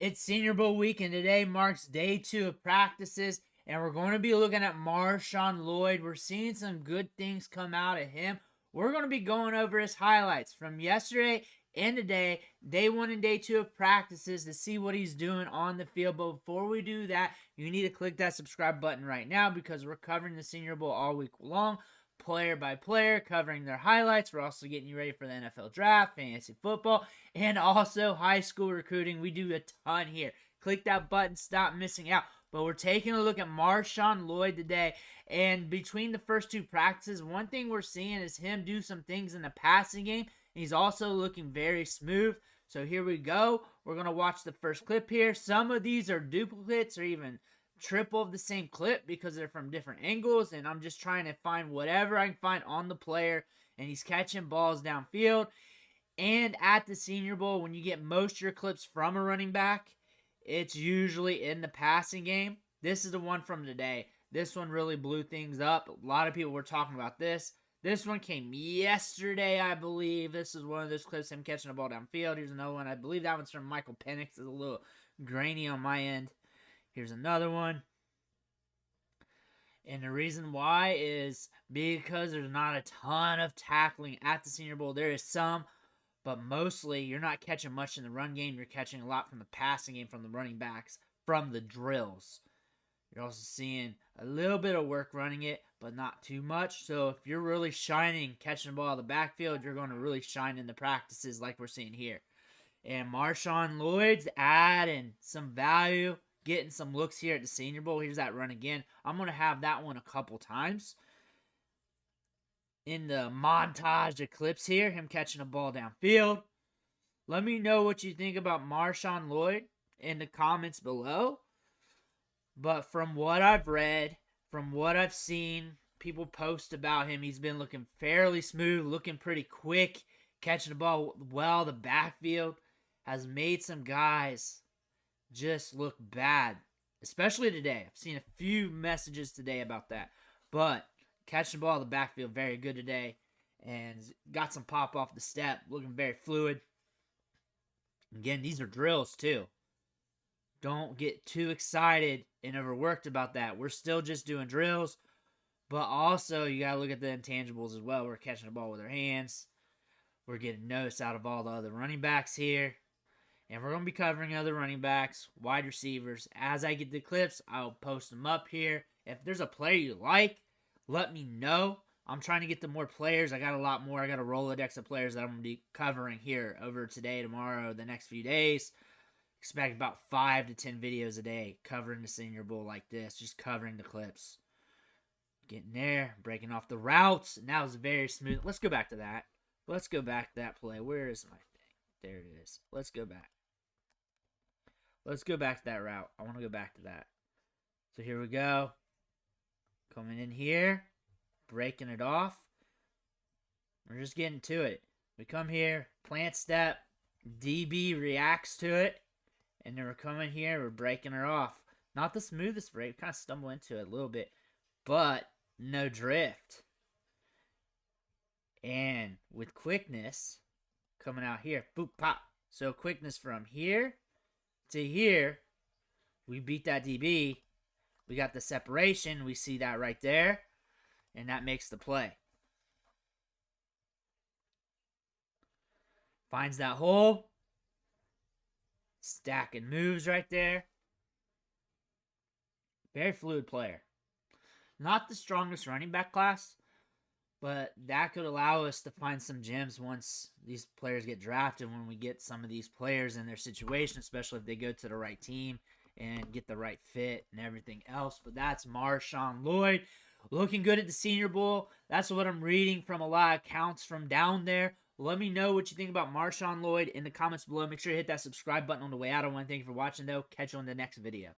It's Senior Bowl week, and today marks day 2 of practices, and we're going to be looking at Marshawn Lloyd. We're seeing some good things come out of him. We're going to be going over his highlights from yesterday and today, day 1 and day 2 of practices, to see what he's doing on the field. But before we do that, you need to click that subscribe button right now, because we're covering the Senior Bowl all week long, player by player, covering their highlights. We're also getting you ready for the NFL draft, fantasy football, and also high school recruiting. We do a ton here. Click that button, stop missing out. But we're taking a look at Marshawn Lloyd today, and between the first 2 practices, one thing we're seeing is him do some things in the passing game. He's also looking very smooth. So here we go. We're going to watch the first clip here. Some of these are duplicates or even triple of the same clip because they're from different angles, and I'm just trying to find whatever I can find on the player, and he's catching balls downfield. And at the Senior Bowl, when you get most of your clips from a running back, it's usually in the passing game. This is the one from today. This one really blew things up. A lot of people were talking about this. This one came yesterday, I believe. This is one of those clips, him catching a ball downfield. Here's another one. I believe that one's from Michael Penix. It's a little grainy on my end. Here's another one. And the reason why is because there's not a ton of tackling at the Senior Bowl. There is some, but mostly you're not catching much in the run game. You're catching a lot from the passing game, from the running backs, from the drills. You're also seeing a little bit of work running it, but not too much. So if you're really shining, catching the ball out of the backfield, you're going to really shine in the practices like we're seeing here. And Marshawn Lloyd's adding some value, getting some looks here at the Senior Bowl. Here's that run again. I'm going to have that one a couple times in the montage of clips here, him catching a ball downfield. Let me know what you think about Marshawn Lloyd in the comments below. But from what I've read, from what I've seen, people post about him, he's been looking fairly smooth, looking pretty quick, catching the ball well. The backfield has made some guys just look bad, especially today. I've seen a few messages today about that. But catching the ball in the backfield, very good today. And got some pop off the step, looking very fluid. Again, these are drills too. Don't get too excited and overworked about that. We're still just doing drills. But also, you got to look at the intangibles as well. We're catching the ball with our hands. We're getting notice out of all the other running backs here. And we're going to be covering other running backs, wide receivers. As I get the clips, I'll post them up here. If there's a player you like, let me know. I'm trying to get to more players. I got a lot more. I got a Rolodex of players that I'm going to be covering here over today, tomorrow, the next few days. Expect about 5 to 10 videos a day covering the Senior Bowl like this, just covering the clips. Getting there, breaking off the routes, and that was very smooth. Let's go back to that. Let's go back to that play. Where is my thing? There it is. Let's go back. Let's go back to that route. I want to go back to that. So here we go. Coming in here, breaking it off. We're just getting to it. We come here, plant step, DB reacts to it. And then we're coming here, we're breaking her off. Not the smoothest break, kind of stumble into it a little bit, but no drift. And with quickness, coming out here, boop, pop. So quickness from here to here, we beat that DB. We got the separation, we see that right there, and that makes the play. Finds that hole. Stacking moves right there. Very fluid player. Not the strongest running back class, but that could allow us to find some gems once these players get drafted, when we get some of these players in their situation, especially if they go to the right team and get the right fit and everything else. But that's Marshawn Lloyd. Looking good at the Senior Bowl. That's what I'm reading from a lot of accounts from down there. Let me know what you think about Marshawn Lloyd in the comments below. Make sure you hit that subscribe button on the way out. I want to thank you for watching, though. Catch you on the next video.